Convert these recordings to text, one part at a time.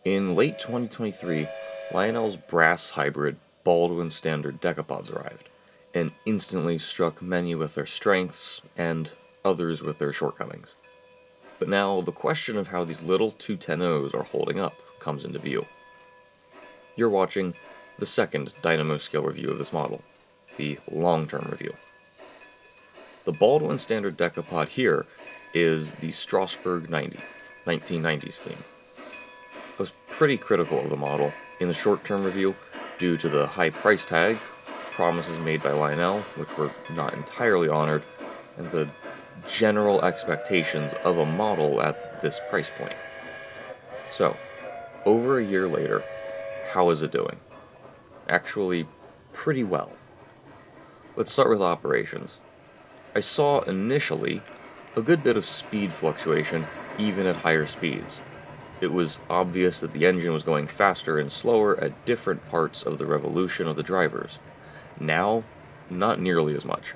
In late 2023, Lionel's brass hybrid Baldwin standard Decapods arrived, and instantly struck many with their strengths and others with their shortcomings. But now the question of how these little 210Os are holding up comes into view. You're watching the second DynamO Scale review of this model, the long-term review. The Baldwin standard Decapod here is the Strasburg 1990 scheme. I was pretty critical of the model in the short-term review due to the high price tag, promises made by Lionel, which were not entirely honored, and the general expectations of a model at this price point. So, over a year later, how is it doing? Actually, pretty well. Let's start with operations. I saw initially a good bit of speed fluctuation even at higher speeds. It was obvious that the engine was going faster and slower at different parts of the revolution of the drivers. Now, not nearly as much.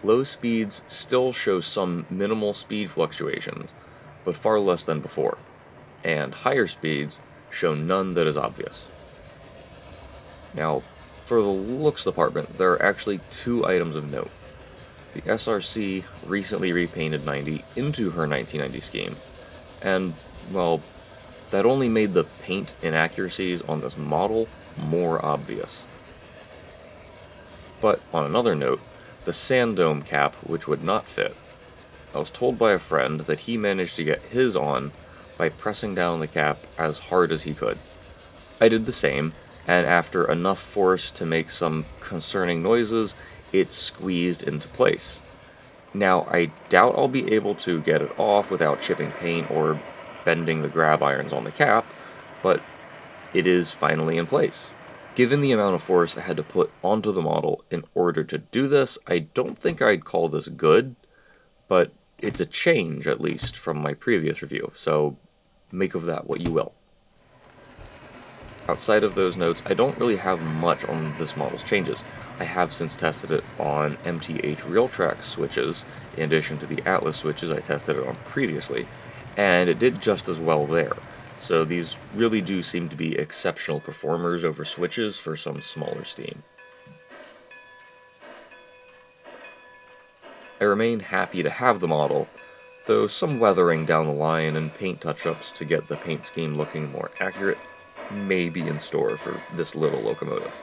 Low speeds still show some minimal speed fluctuations, but far less than before, and higher speeds show none that is obvious. Now, for the looks department, there are actually two items of note. The SRC recently repainted 90 into her 1990 scheme, and, well, that only made the paint inaccuracies on this model more obvious. But on another note, the sand dome cap, which would not fit, I was told by a friend that he managed to get his on by pressing down the cap as hard as he could. I did the same, and after enough force to make some concerning noises, it squeezed into place. Now, I doubt I'll be able to get it off without chipping paint or bending the grab irons on the cap, but it is finally in place. Given the amount of force I had to put onto the model in order to do this, I don't think I'd call this good, but it's a change, at least, from my previous review, so make of that what you will. Outside of those notes, I don't really have much on this model's changes. I have since tested it on MTH Realtrack switches, in addition to the Atlas switches I tested it on previously, and it did just as well there. So these really do seem to be exceptional performers over switches for some smaller steam. I remain happy to have the model, though some weathering down the line and paint touch-ups to get the paint scheme looking more accurate may be in store for this little locomotive.